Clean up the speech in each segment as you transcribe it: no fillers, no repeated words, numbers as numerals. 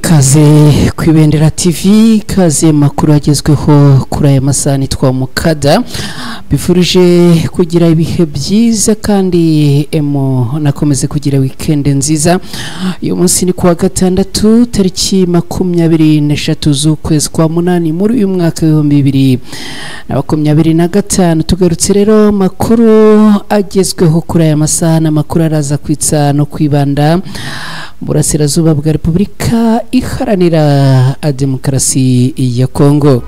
Kaze kwibendera TV, kaze makuru agezweho kuri aya masaha nitwa Mukada. Bifurije kugira ibihe byiza kandi nakomeze kugira weekend nziza. Uyu munsi ni kuwa gatandatu tariki 23 z'ukwezi kwa munani muri uyu mwaka wa 2025. Tugarutse rero makuru agezweho kuri aya masaha na makuru araza kwitsa no kwibanda burasirazuba bwa Repubulika Iharanira Demokarasi ya Kongo.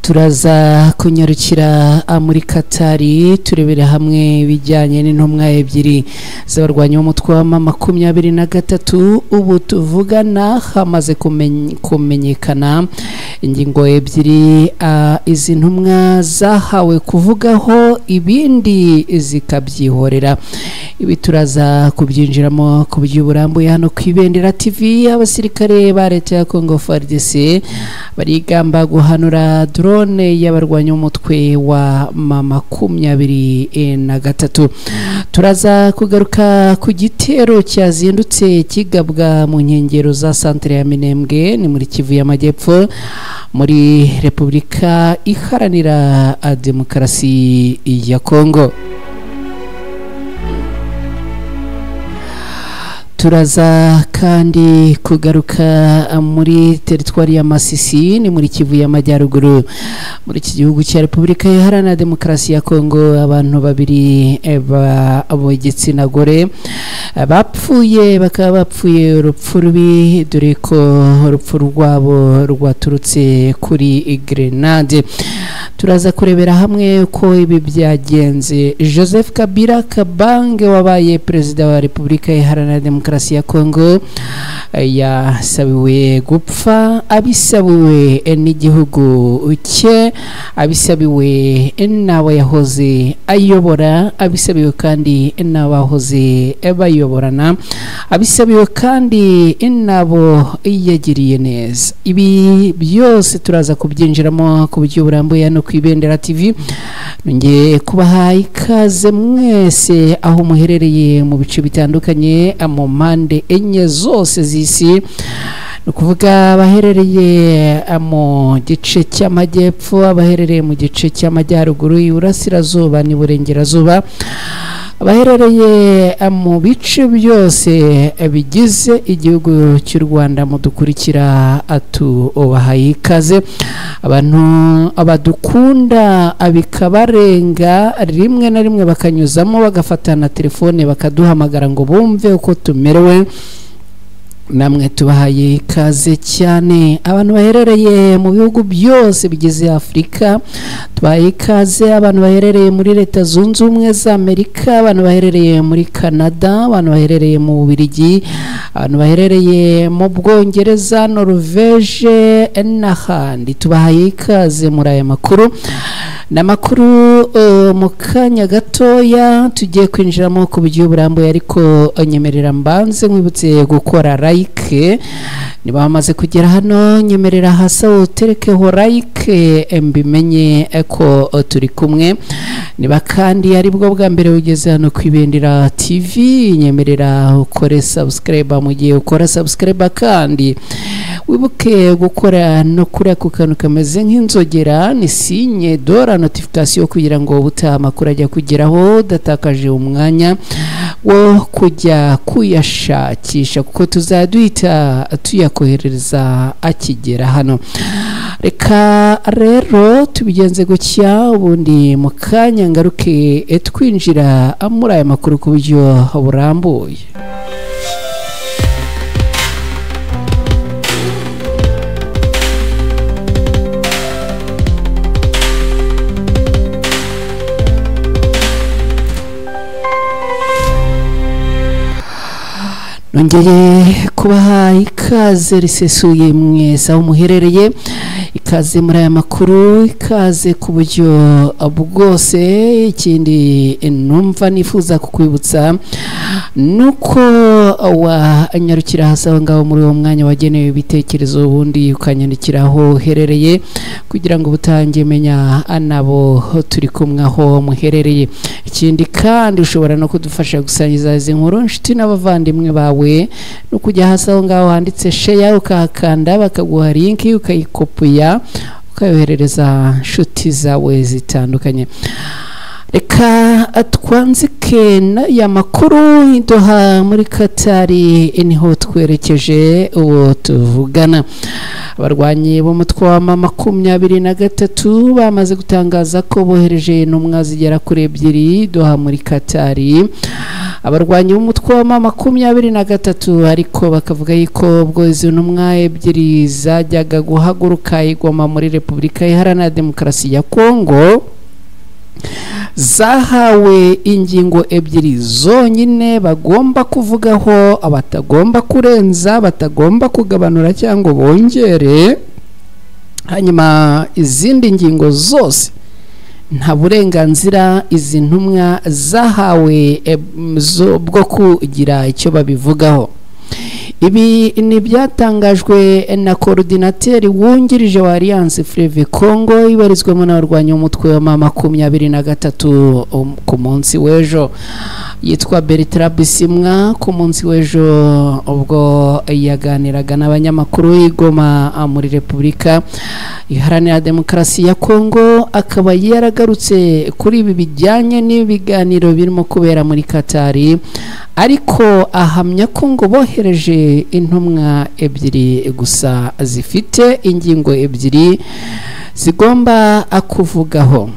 Turaza kunyarukira muri Katari turebera hamwe bijyanye n'intumwa ebyiri z'abarwanyi b'umutwe wa M23. Ubu tuvugana hamaze kumenyekana ingingo ebyiri izi ntumwa zahawe kuvugaho, ibindi zikabyihorera. Ibi turaza kubyinjiramo ku by'uburambuye hano kwibendera TV. Abasirikare ba leta ya Congo FARDC barigamba guhanura drone y'abarwanyi umutwe wa M23. Turaza kugaruka ku gitero cyazindutse kigabwa mu nkengero za centre ya Minembwe ni muri Kivu y'Amajyepfo muri Repubulika Iharanira Demokarasi ya Kongo. Turaza kandi kugaruka muri teritwari ya Masisi ni muri Kivu y'Amajyaruguru muri iki gihugu cya Repubulika Iharanira Demokarasi ya Kongo. Abantu babiri b'igitsina gore bapfuye, bakaba bapfuye urupfu rubi, dore ko urupfu rwabo rwaturutse kuri grenade. Turaza kurebera hamwe uko ibi byagenze. Joseph Kabila Kabange wabaye perezida wa Repubulika Iharanira Demokarasi ya Kongo yasabiwe gupfa, abisabiwe n'igihugu cye, abisabiwe n'abo yahoze ayobora, abisabiwe kandi n'abahoze bayoborana, abisabiwe kandi n'abo yagiriye neza. Ibi byose turaza kubyinjiramo ku buryo burambuye no kwibendera TV. Nongeye kubaha ikaze mwese aho muherereye mu bice bitandukanye mu mpande enye zose z'isi, nukuvuga abaherereye mu gice cy'amajyepfo, abaherereye mu gice cy'amajyaruguru, iburasirazuba n'iburengerazuba, abaherereye mu bice byose bigize igihugu cy'u Rwanda mudukurikira atubahaye ikaze. Abantu abadukunda bikabarenga rimwe na rimwe bakanyuzamo bagafatana telefone bakaduhamagara ngo bumve uko tumerewe, namwe tubahaye ikaze cyane. Abantu baherereye mu bihugu byose bigize Afurika tubahaye ikaze. Abantu baherereye muri Leta Zunze Ubumwe za Amerika, abantu baherereye muri Canada, abantu baherereye mu Bubiligi, abantu baherereye mu Bwongereza, Norvege n'ahandi, tubahaye ikaze muri aya makuru. Namakuru mu kanya gatoya tugiye kwinjiramo ku buryo burambuye, ariko nyemerera mbanze nkwibutse gukora like. Niba wamaze kugera hano nyemerera hasi uterekeho like mbimenye ko turi kumwe. Niba kandi ari bwo bwa mbere ugeze hano kwibendera TV, nyemerera ukore subscribe. Mu gihe ukora subscribe kandi wibuke gukora no kuri ako kantu kameze nk'inzogera, ni sinye dora notification kugira ngo ubutaha amakuru ajya kugeraho datakaje umwanya wo kujya kuyashakisha, kuko tuzaduhita tuyakohereza akigera hano. Reka rero tubigenze gutya, ubundi mu kanya ngaruke twinjira muri aya makuru ku buryo burambuye. Nongeye kubaha ikaze risesuye mwese aho muherereye. ikaze muri aya makuru, ikaze ku buryo bwose. Ikindi numva nifuza kukwibutsa nuko wanyarukira hasi aho ngaho muri uwo mwanya wagenewe ibitekerezo, ubundi ukanyandikira aho uherereye kugira ngo butange menya nabo turi kumwe aho muherereye. Ikindi kandi ushobora no kudufasha gusangiza izi nkuru inshuti n'abavandimwe bawe, no kujya hasi aho ngaho handitse share ukahakanda bakaguha link ukayikopiya ukayoherereza inshuti zawe zitandukanye. Reka twanzike ya makuru Doha muri Katari, niho twerekeje uwo tuvugana. Abarwanyi b'umutwe wa M23 bamaze gutangaza ko bohereje intumwa zigera kuri 2 Doha muri Katari. Abarwanyi b'umutwe wa M23 ariko bakavuga yuko ubwo izo ntumwa 2 zajyaga guhaguruka igoma muri Repubulika Iharanira Demokarasi ya Kongo zahawe ingingo 2 zonyine bagomba kuvugaho, abatagomba kurenza, batagomba kugabanura cyangwa bongere. Hanyuma izindi ngingo zose nta burenganzira izi ntumwa zahawe bwo kugira icyo babivugaho. Ibi ni byatangajwe na koordinateri wungirije wa Alliance Fleuve Congo ibarizwamo n'abarwanyi umutwe wa M23 ku munsi w'ejo, yitwa Bertrand Bisimwa. Ku munsi w'ejo ubwo yaganiraga n'abanyamakuru y'Igoma muri Repubulika Iharanira Demokarasi ya Kongo, akaba yaragarutse kuri ibi bijyanye n'ibiganiro birimo kubera muri Katari, ariko ahamya ko ngo bohereje intumwa 2 gusa zifite ingingo 2 zigomba kuvugaho.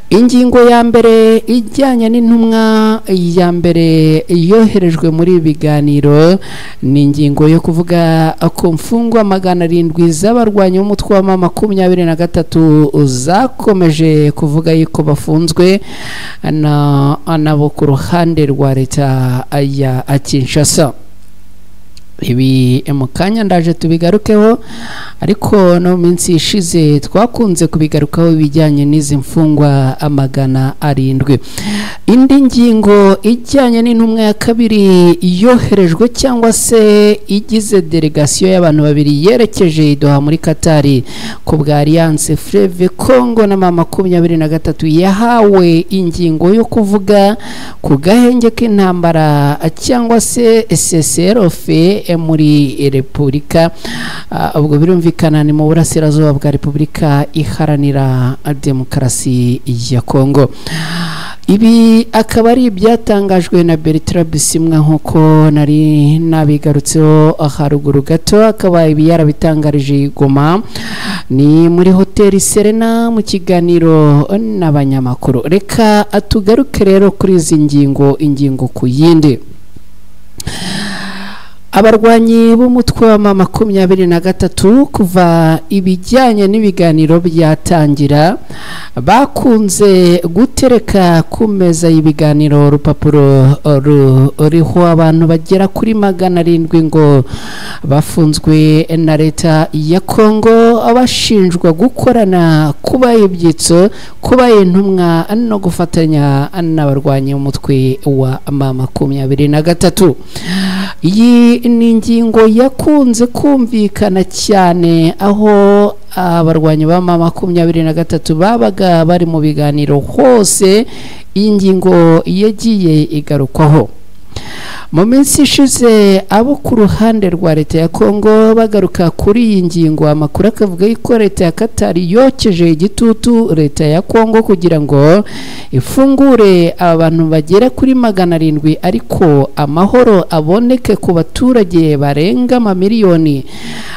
Ingingo ya mbere ijyanye n'intumwa ya mbere yoherejwe muri biganiro ni ingingo yo kuvuga ko mfungwa 700 z'abarwanyi b'umutwe wa M23 zakomeje kuvuga yuko bafunzwe nabo ku ruhande rwa leta ya Kinshasa. Ibi mukanya ndaje tubigarukeho, ariko no minsi ishize twakunze kubigarukaho ibijyanye n'izi mfungwa 700. Indi ngingo ijyanye n'intumwa ya kabiri yoherejwe cyangwa se igize delegation y'abantu 2 yerekeje Doha muri Katari ku bwa Alliance Fleuve Congo na M23 yahawe ingingo yo kuvuga ku gahenge k'intambara cyangwa se CCRF muri Repubulika, ubwo birumvikana ni mu burasirazuba bwa Repubulika Iharanira Demokarasi ya Kongo. Ibi akaba ari byatangajwe na Bertrand Bisimwa nk'uko nari nabigarutseho haruguru gato. Akaba ibi yarabitangarije Goma ni muri Hotel Serena mu kiganiro n'abanyamakuru. Reka atugaruke rero kuri izi ingingo ku yindi. Abarwanyi b'umutwe wa M23 kuva ibijyanye n'ibiganiro byatangira bakunze gutereka ku meza y'ibiganiro urupapuro ruriho abantu bagera kuri 700 ngo bafunzwe na leta ya Kongo, abashinjwa gukorana, kuba ibyitso, kuba intumwa no gufatanya n'abarwanyi b'umutwe wa M23. Iyi ni ingingo yakunze kumvikana cyane aho abarwanyi ba M23 babaga bari mu biganiro hose. Iyi ngingo yagiye igarukwaho mu minsi ishize. Abo ku ruhande rwa leta ya Kongo bagaruka kuri iyi ngingo, amakuru akavuga yuko leta ya Katari yokeje igitutu leta ya Kongo kugira ngo ifungure abantu bagera kuri 700, ariko amahoro aboneke ku baturage barenga miliyoni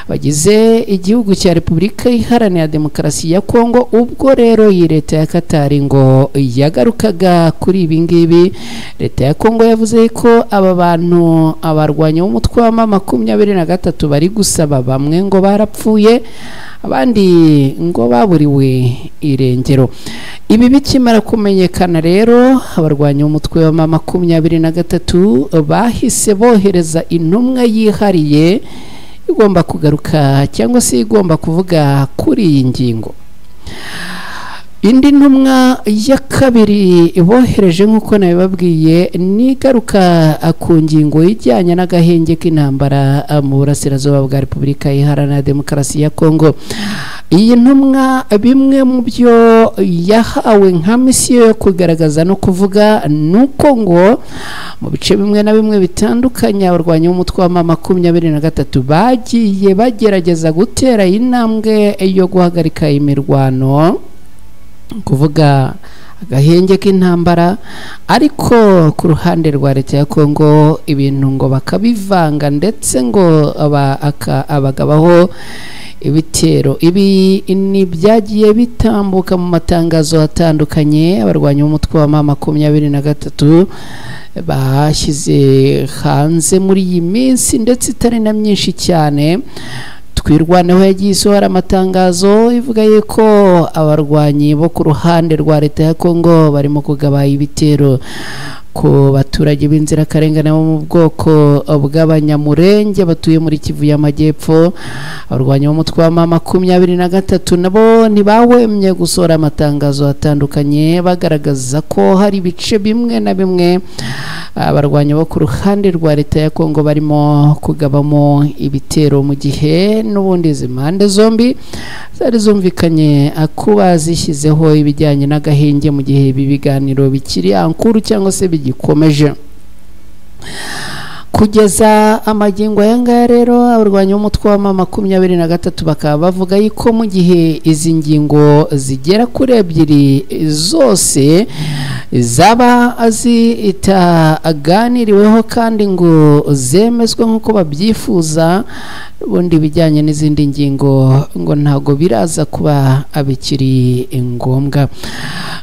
bagize igihugu cya Repubulika Iharanira Demokarasi ya Kongo. Ubwo rero iyi leta ya Katari ngo yagarukaga kuri ibi ngibi. Leta ya Kongo yavuze ko aba bantu abarwanya umutwe wa M23 bari gusaba, bamwe ngo barapfuye, abandi ngo baburiwe irengero. Ibi bikimara kumenyekana rero, abarwanya umutwe wa M23 bahise bohereza intumwa yihariye igomba kugaruka cyangwa se igomba kuvuga kuri iyi ngingo. Indi ntumwa ya kabiri ibohereje nk'uko nabibabwiye nigaruka ku ngingo ijyanye n'agahenge k'intambara mu burasirazuba bwa Repubulika Iharanira Demokarasi ya Kongo. Iyi ntumwa bimwe mu byo yahawe nka misiyo yo kugaragaza no kuvuga nuko ngo mu bice bimwe na bimwe bitandukanye abarwanyi b'umutwe wa M23 bagiye bagerageza gutera intambwe yo guhagarika imirwano, kuvuga agahenge k'intambara, ariko ku ruhande rwa leta ya Kongo ibintu ngo bakabivanga ndetse ngo abagabaho ibitero. Ibi ni byagiye bitambuka mu matangazo atandukanye abarwanyi b'umutwe wa M23 bashyize hanze muri iyi minsi ndetse itari na myinshi cyane. Twirwaneho yagiye isohora amatangazo ivuga yuko abarwanyi bo ku ruhande rwa leta ya Kongo barimo kugaba ibitero ku baturage b'inzirakarengane bo mu bwoko bw'abanyamurenge batuye muri Kivu y'Amajyepfo. Abarwanyi b'umutwe wa M23 nabo ntibahwemye gusohora amatangazo atandukanye bagaragaza ko hari ibice bimwe na bimwe abarwanyi bo ku ruhande rwa leta ya Kongo barimo kugabamo ibitero, mu gihe n'ubundi izi mpande zombi zari zumvikanye kuba zishyizeho ibijyanye n'agahenge mu gihe ibi biganiro bikiri ankuru cyangwa se bigikomeje. Kugeza amagingo aya ngaya rero abarwanyi b'umutwe wa M23 bakaba bavuga yuko mu gihe izi ngingo zigera kuri ebyiri zose zaba zitaganiriweho kandi ngo zemezwe nk'uko babyifuza, ubundi bijyanye n'izindi ngingo ngo ntago biraza kuba abikiri ngombwa.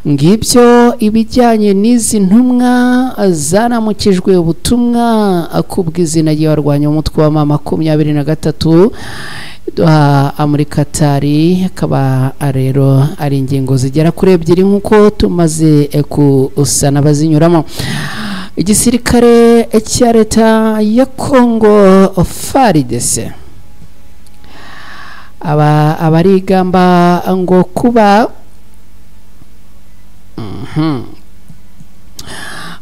Ngibyo ibijyanye n'izi ntumwa zaramukijwe ubutumwa kubw'izina ry'abarwanyi b'umutwe wa M23 muri Katari. Akaba rero ari ingingo zigera kuri ebyiri nk'uko tumaze kusana bazinyuramo. Igisirikare cya leta ya Kongo FARDC abarigamba ngo kuba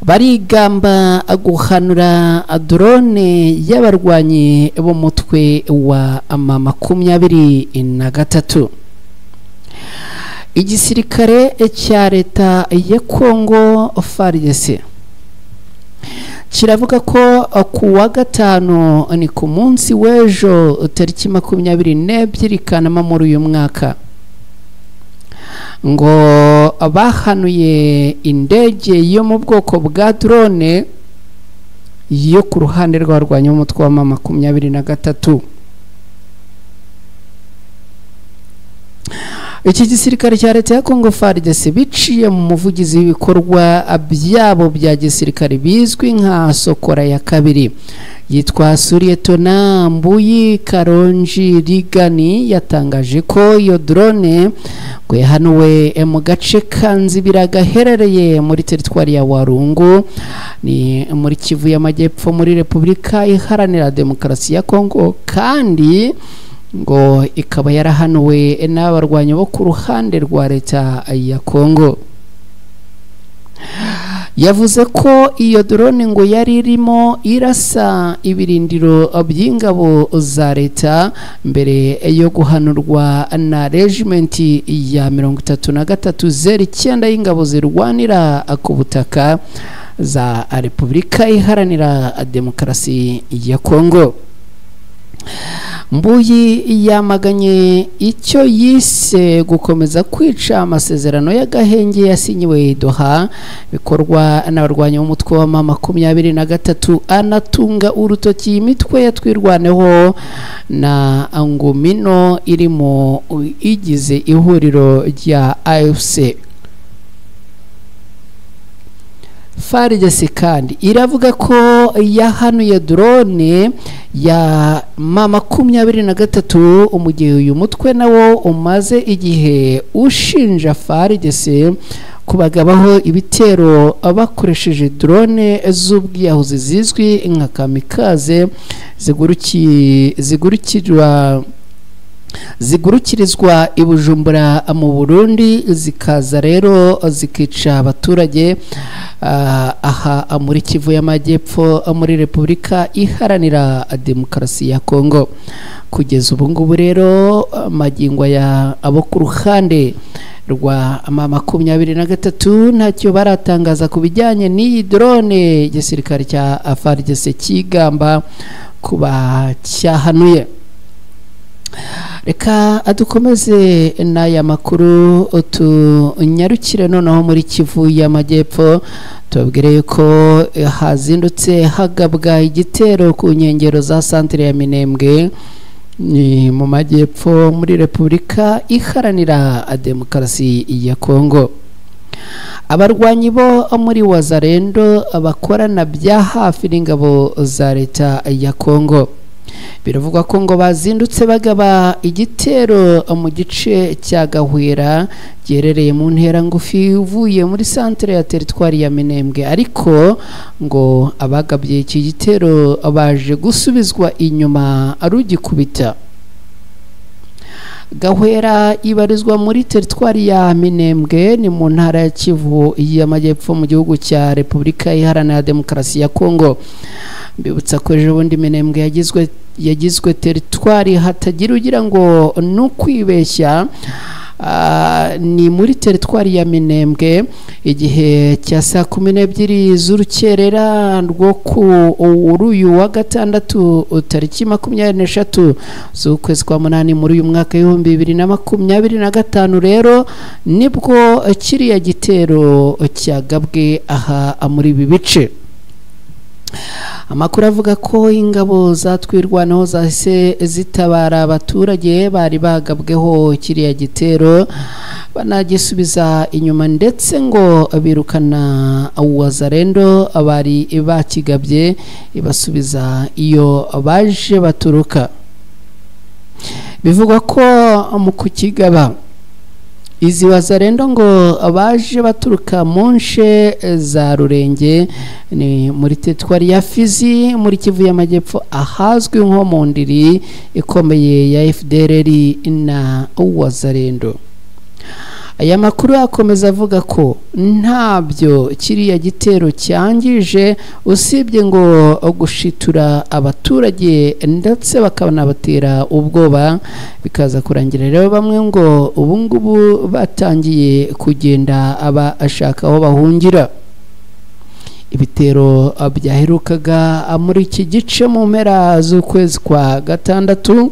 barigamba guhanura drone y'abarwanyi b'umutwe wa M23. Igisirikare cya leta ya Kongo FARDC kiravuga ko ku wa gatanu ni ku munsi w'ejo tariki 22 Kanama muri uyu mwaka ngo bahanuye indege yo mu bwoko bwa drone yo ku ruhande rw'abarwanyi b'umutwe wa M23. Iki gisirikare cya leta ya Kongo FARDC biciye mu muvugizi w'ibikorwa byabo bya gisirikare bizwi nka Sokora ya kabiri yitwa Suryetona Mbuyi Karonji Rigani yatangaje ko iyo drone ngo yahanuwe mu gace kanzibira gaherereye muri teritwari ya Warungu ni muri Kivu y'Amajyepfo muri Repubulika Iharanira Demokarasi ya Kongo, kandi ngo ikaba yarahanuwe n'abarwanyi bo ku ruhande rwa leta ya Kongo. Yavuze ko iyo drone ngo yari irimo irasa ibirindiro by'ingabo za leta mbere yo guhanurwa na regiment ya 3309 y'ingabo zirwanira ku butaka za Repubulika Iharanira Demokarasi ya Kongo. Mbuyi yamaganye icyo yise gukomeza kwica amasezerano y'agahenge yasinyiwe Doha bikorwa n'abarwanyi b'umutwe wa M23, anatunga urutoki imitwe yatwirwaneho na Angomino iri mu igize ihuriro rya AFC. FARDC kandi iravuga ko yahanuye drone ya M23 mu gihe uyu mutwe nawo umaze igihe ushinja FARDC kubagabaho ibitero bakoresheje drone z'ubwiyahuzi zizwi nka kamikaze zigurukirizwa i Bujumbura mu Burundi zikaza rero zikica abaturage aha muri Kivu y'Amajyepfo muri Repubulika Iharanira Demokarasi ya Kongo. Kugeza ubu ngubu rero magingo ya abo ku ruhande rwa 23 ntacyo baratangaza ku bijyanye n'iyi drone igisirikare cya FARDC kigamba kuba cyahanuye. Reka adukomeze n'aya makuru tunyarukire noneho muri Kivu y'Amajyepfo tubabwire ko hazindutse hagabwa igitero ku nkengero za santere ya Minembwe ni mu majyepfo muri Repubulika Iharanira Demokarasi ya Kongo. Abarwanyi bo muri Wazalendo bakorana bya hafi n'ingabo za leta ya Kongo biravugwa ko ngo bazindutse bagaba igitero mu gice cya Gahwera gerereye mu ntera ngufi uvuye muri santere ya teritwari ya Minembwe, ariko ngo abagabye iki gitero baje gusubizwa inyuma arugikubita. Gahwera ibarizwa muri teritwari ya Minembwe ni mu ntara ya Kivu y'Amajyepfo mu gihugu cya Repubulika Iharanira Demokarasi ya Kongo. Mbibutsa ko ejo bundi Minembwe yagizwe teritwari hatagira ugira ngo nukwibeshya. Ni muri teritwari ya Minembwe igihe cya saa 12 z'urukerera rwo ku uyu wa gatandatu tariki 23 z'ukwezi kwa munani muri uyu mwaka w'2025 rero nibwo kiriya gitero cyagabwe aha muri ibi bice. Amakuru avuga ko ingabo zatwirwanaho zahise zitabara abaturage bari bagabweho kiriya gitero banagisubiza inyuma, ndetse ngo birukana Wazalendo abari bakigabye ibasubiza iyo baje baturuka. Bivugwa ko mu kukigaba izi Wazalendo ngo abaje baturuka mu nshe za Rurenge ni muri teritwari ya Fizi muri Kivu y'Amajyepfo ahazwi nko mu ndiri ikomeye ya FDLR na Wazalendo. Aya makuru akomeza avuga ko ntabyo kiriya gitero cyangije usibye ngo gushitura abaturage ndetse bakanabatera ubwoba, bikaza kurangira rero bamwe ngo ubu ngubu batangiye kugenda abashaka aho bahungira. Ibitero byaherukaga muri iki gice mu mpera z'ukwezi kwa gatandatu,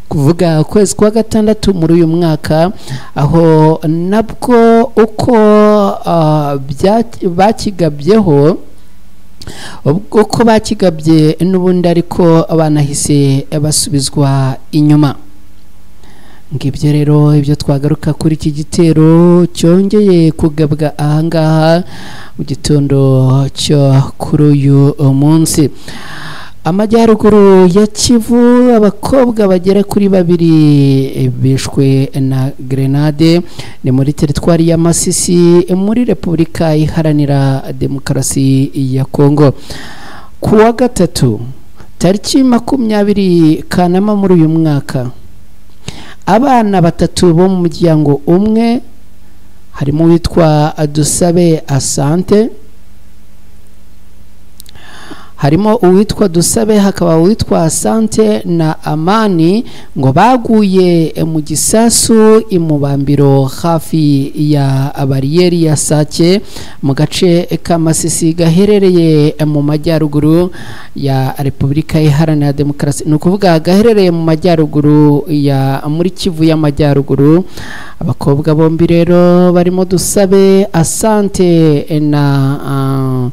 kuvuga ukwezi kwa gatandatu muri uyu mwaka, aho nabwo uko bakigabyeho uko bakigabye n'ubundi ariko banahise basubizwa inyuma. Ngibyo rero ibyo twagaruka kuri iki gitero cyongeye kugabwa ahangaha mu gitondo cyo kuri uyu munsi. Amajyaruguru ya Kivu abakobwa bagera kuri 2 bishwe na grenade ni muri teritwari ya Masisi muri Repubulika Iharanira Demokarasi ya Kongo. Kuwa gatatu tariki 20 Kanama muri uyu mwaka abana 3 bo mu muryango umwe harimo witwa Dusabe Asante, harimo uwitwa Dusabe hakaba uwitwa Asante na Amani ngo baguye mu gisasu imubambiro hafi ya bariyeri ya Sake mu gace ka Masisi gaherereye mu majyaruguru ya Repubulika Iharanira Demokarasi, ni ukuvuga gaherereye mu majyaruguru ya muri Kivu y'Amajyaruguru. Abakobwa bombi rero barimo Dusabe Asante na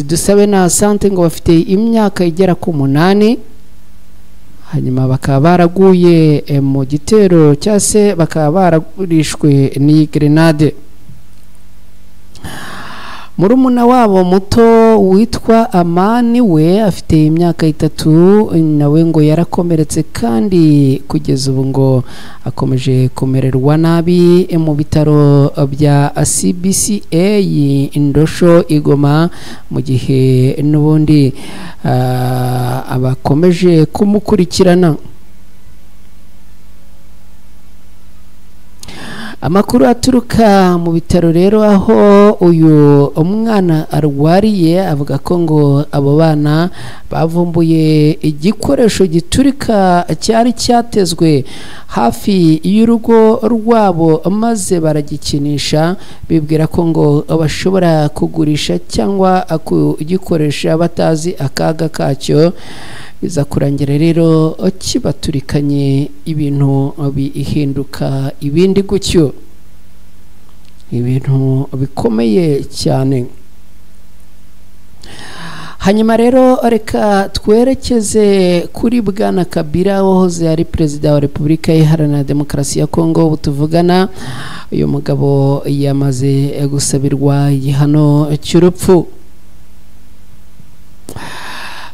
Dusabe na Asante ngo bafite imyaka igera ku 8, hanyuma bakaba baraguye mu gitero cyase bakaba baragurishwe ni grenade. murumuna wabo muto witwa Amani we afite imyaka 3 nawe ngo yarakomeretse kandi kugeza ubu ngo akomeje kumererwa nabi mu bitaro bya CBCA Indosho Igoma mu gihe n'ubundi abakomeje kumukurikirana. Amakuru aturuka mu bitaro rero aho uyu umwana arwariye avuga ko ngo abo bana bavumbuye igikoresho giturika cyari cyatezwe hafi y'urugo rwabo maze baragikinisha bibwira ko ngo bashobora kugurisha cyangwa kugikoresha batazi akaga kacyo, biza kurangira rero kibaturikanye ibintu bihinduka ibindi gutyo, ibintu bikomeye cyane. Hanyuma rero reka twerekeze kuri Bwana Kabila wahoze ari perezida wa Repubulika Iharanira Demokarasi ya Kongo. Ubu tuvugana uyu mugabo yamaze gusabirwa igihano cy'urupfu.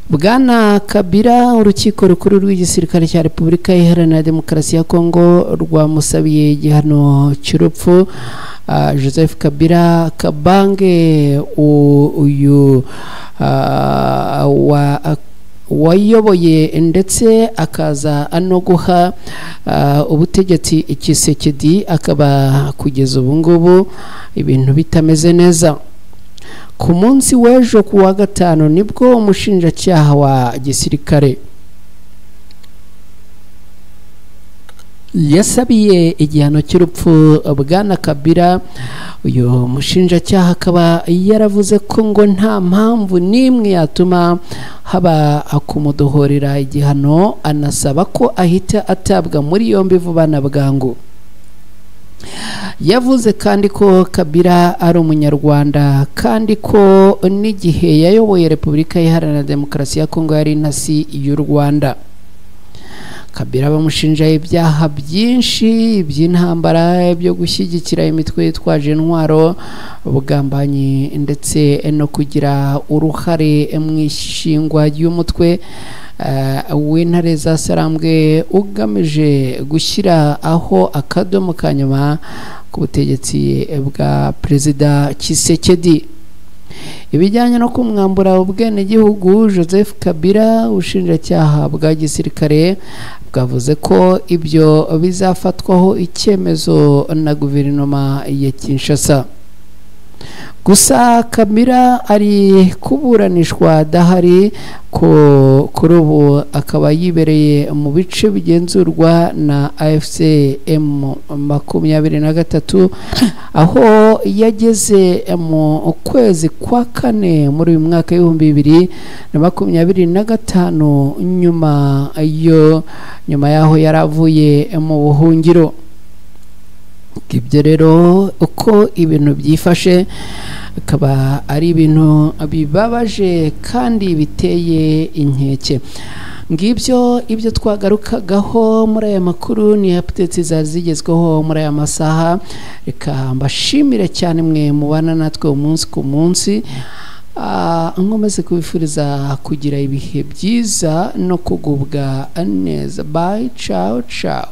Bwana Kabila, urukiko rukuru rw'igisirikare cya Repubulika Iharanira Demokarasi ya Kongo rwamusabiye igihano cy'urupfu Joseph Kabila Kabange, uyu wayoboye ndetse akaza no guha ubutegetsi Tshisekedi, akaba kugeza ubu ngubu ibintu bitameze neza. Ku munsi w'ejo ku wa gatanu nibwo umushinjacyaha wa gisirikare yasabiye igihano cy'urupfu Bwana Kabila. Uyu mushinjacyaha akaba yaravuze ko ngo nta mpamvu n'imwe yatuma haba kumudohorera igihano, anasaba ko ahita atabwa muri yombi vuba na bwangu. Yavuze kandi ko Kabila ari umunyarwanda kandi ko n'igihe yayoboye Repubulika Iharanira Demokarasi ya Kongo yari intasi y'u Rwanda. Kabila bamushinja ibyaha byinshi by'intambara, byo gushyigikira imitwe yitwaje intwaro, ubugambanyi ndetse no kugira uruhare mu ishingwa ry'umutwe w'intare za Sarambwe ugamije gushyira aho akadomo ka nyuma ku butegetsi bwa Perezida Tshisekedi. Ibijyanye no kumwambura ubwenegihugu Joseph Kabila, ubushinjacyaha bwa gisirikare bwavuze ko ibyo bizafatwaho icyemezo na guverinoma ya Kinshasa. Gusa Kabila ari kuburanishwa adahari, kuri ubu akaba yibereye mu bice bigenzurwa na AFC M23, aho yageze mu kwezi kwa kane muri uyu mwaka w'2025 nyuma yaho yaravuye mu buhungiro. Ibyo rero uko ibintu byifashe akaba ari ibintu bibabaje kandi biteye inkeke. Ngibyo ibyo twagarukagaho muri aya makuru, ni updates zazigezweho muri aya masaha. Reka mbashimire cyane mwe mubana natwe umunsi ku munsi, nkomeze kubifuriza kugira ibihe byiza no kugubwa neza. Bye, ciao ciao.